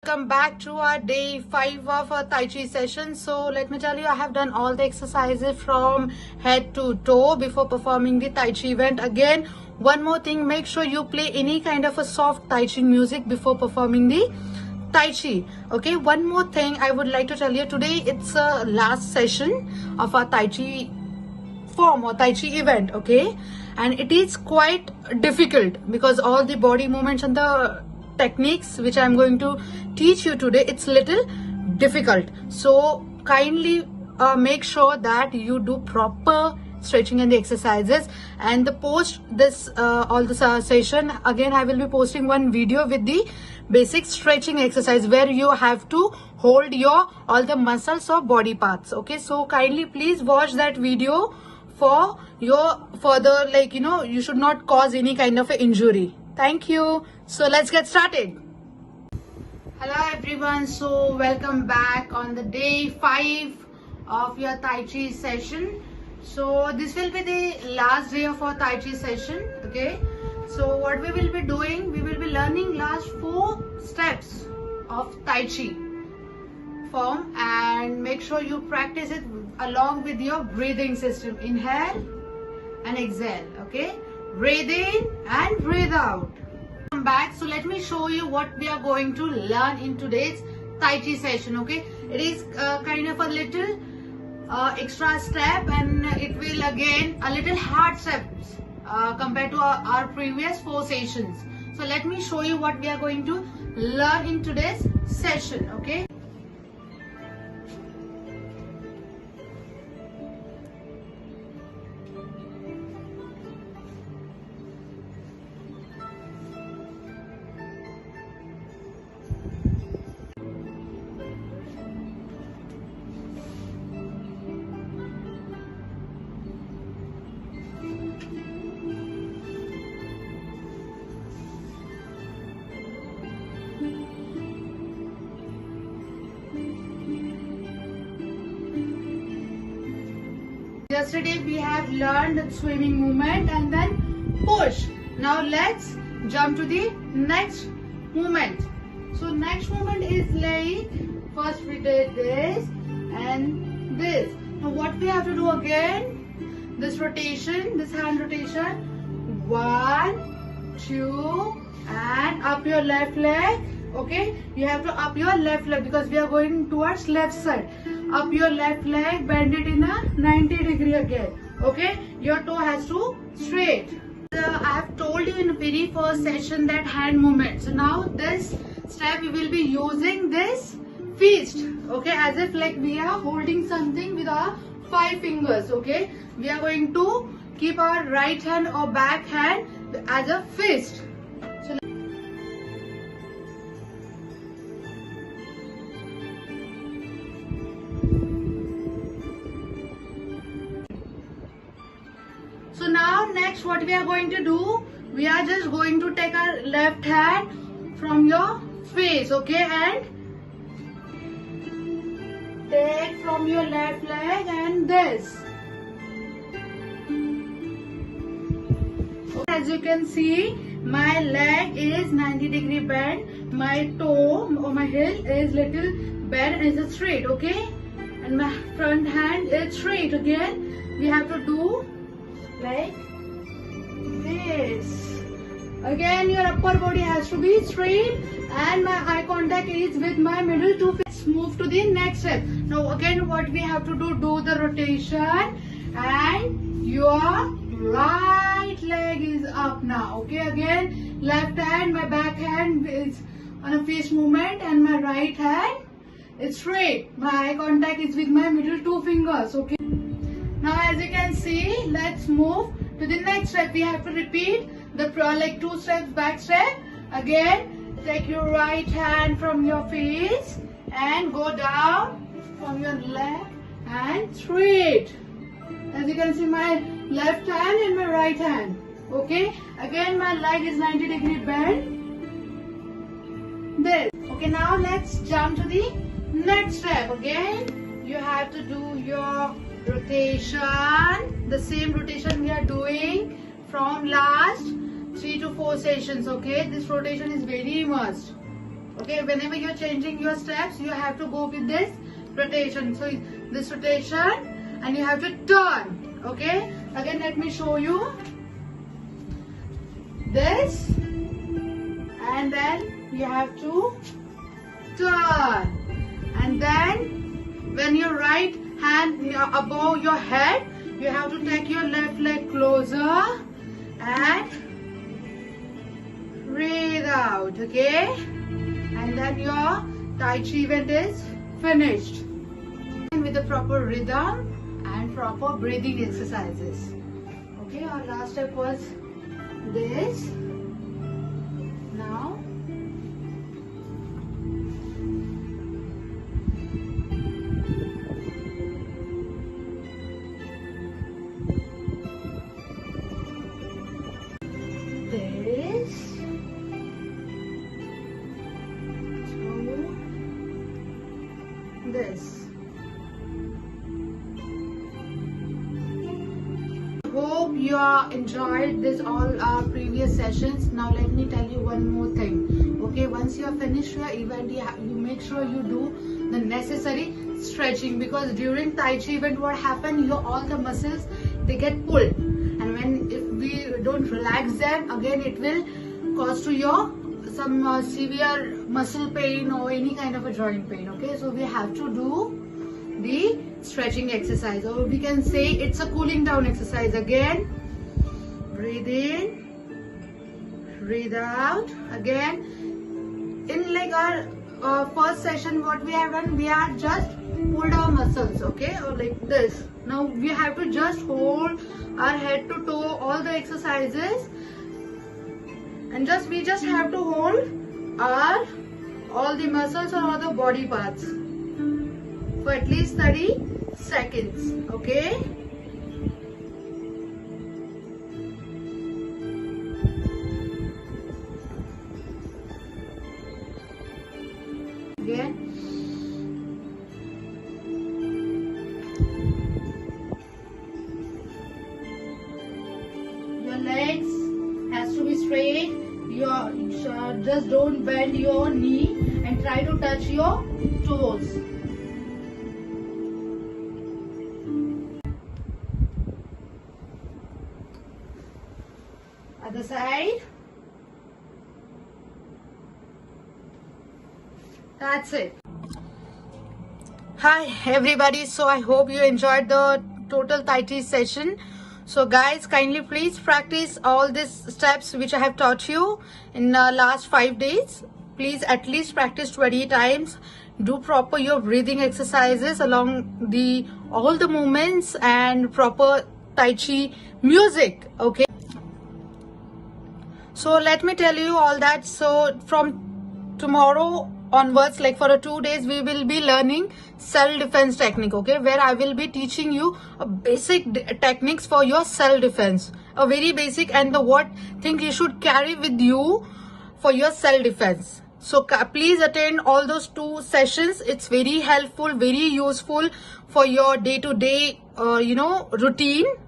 welcome back to our day 5 of our Tai Chi session. So let me tell you, I have done all the exercises from head to toe before performing the Tai Chi event. Again, one more thing, make sure you play any kind of a soft Tai Chi music before performing the Tai Chi. Okay, one more thing I would like to tell you, today it's a last session of our Tai Chi form or Tai Chi event. Okay, and it is quite difficult because all the body movements and the techniques which I'm going to teach you today, it's little difficult. So kindly make sure that you do proper stretching and the exercises. And the post this all this session, again I will be posting one video with the basic stretching exercise where you have to hold your all the muscles of body parts. Okay, so kindly please watch that video for your further, like, you know, you should not cause any kind of a injury. Thank you. So let's get started. Hello everyone, so welcome back on the day 5 of your Tai Chi session. So this will be the last day of our Tai Chi session. Okay, so what we will be doing, we will be learning last 4 steps of Tai Chi form, and make sure you practice it along with your breathing system. Inhale and exhale. Okay, breathe in and breathe out. Come back. So let me show you what we are going to learn in today's Tai Chi session. Okay, it is kind of a little extra step, and it will again a little hard steps compared to our previous 4 sessions. So let me show you what we are going to learn in today's session. Okay, yesterday we have learned the swimming movement and then push. Now let's jump to the next movement. So next movement is like, first we did this and this. Now what we have to do again, this rotation, this hand rotation, 1, 2, and up your left leg. Okay, you have to up your left leg because we are going towards left side. Up your left leg, bend it in a 90-degree again. Okay, your toe has to straight. I have told you in the very first session that hand movement. So now this step we will be using this fist. Okay, as if like we are holding something with our 5 fingers. Okay, we are going to keep our right hand or back hand as a fist. So now next what we are going to do, we are just going to take our left hand from your face, okay, and take from your left leg and this. As you can see, my leg is 90-degree bend, my toe or my heel is little bend and is straight, okay, and my front hand is straight. Again we have to do like this. Again your upper body has to be straight and my eye contact is with my middle 2 fingers. Let's move to the next step. Now again what we have to do the rotation and your right leg is up now. Okay, again left hand, my back hand is on a face movement and my right hand is straight. My eye contact is with my middle 2 fingers. Okay, now as you can see, let's move to the next step. We have to repeat the like 2 steps back step. Again, take your right hand from your face and go down from your left and straight. As you can see, my left hand and my right hand. Okay, again my leg is 90-degree bend. This. Okay, now let's jump to the next step. Again, you have to do your rotation, the same rotation we are doing from last 3 to 4 sessions. Okay, this rotation is very must. Okay, whenever you're changing your steps, you have to go with this rotation. So this rotation, and you have to turn. Okay, again let me show you this, and then you have to turn, and then when your right hand above your head, you have to take your left leg closer and breathe out. Okay, and then your Tai Chi event is finished. And with the proper rhythm and proper breathing exercises. Okay, our last step was this. Now this. This. Hope you are enjoyed this all our previous sessions. Now let me tell you one more thing. Okay, once you have finished your event, you make sure you do the necessary stretching, because during Tai Chi event what happen, your all the muscles they get pulled, and if we don't relax them, again it will cause to your some severe muscle pain or any kind of a joint pain. Okay, so we have to do the stretching exercise, or we can say it's a cooling down exercise. Again, breathe in, breathe out. Again, in like our first session, what we have done, we have just pulled our muscles, okay, or like this. Now we have to just hold our head to toe, all the exercises, and we just have to hold our all the muscles or all the body parts for at least 30 seconds. Okay, again. Your legs has to be straight. Just don't bend your knee and try to touch your toes. Other side. That's it. Hi everybody, so I hope you enjoyed the total Tai Chi session. So guys, kindly please practice all these steps which I have taught you in the last 5 days. Please at least practice 20 times. Do proper your breathing exercises along all the movements and proper Tai Chi music. Okay. So let me tell you all that. So from tomorrow onwards, like for 2 days, we will be learning self-defense technique, okay, where I will be teaching you a basic techniques for your self-defense, a very basic, and the what thing you should carry with you for your self-defense. So please attend all those 2 sessions. It's very helpful, very useful for your day-to-day routine.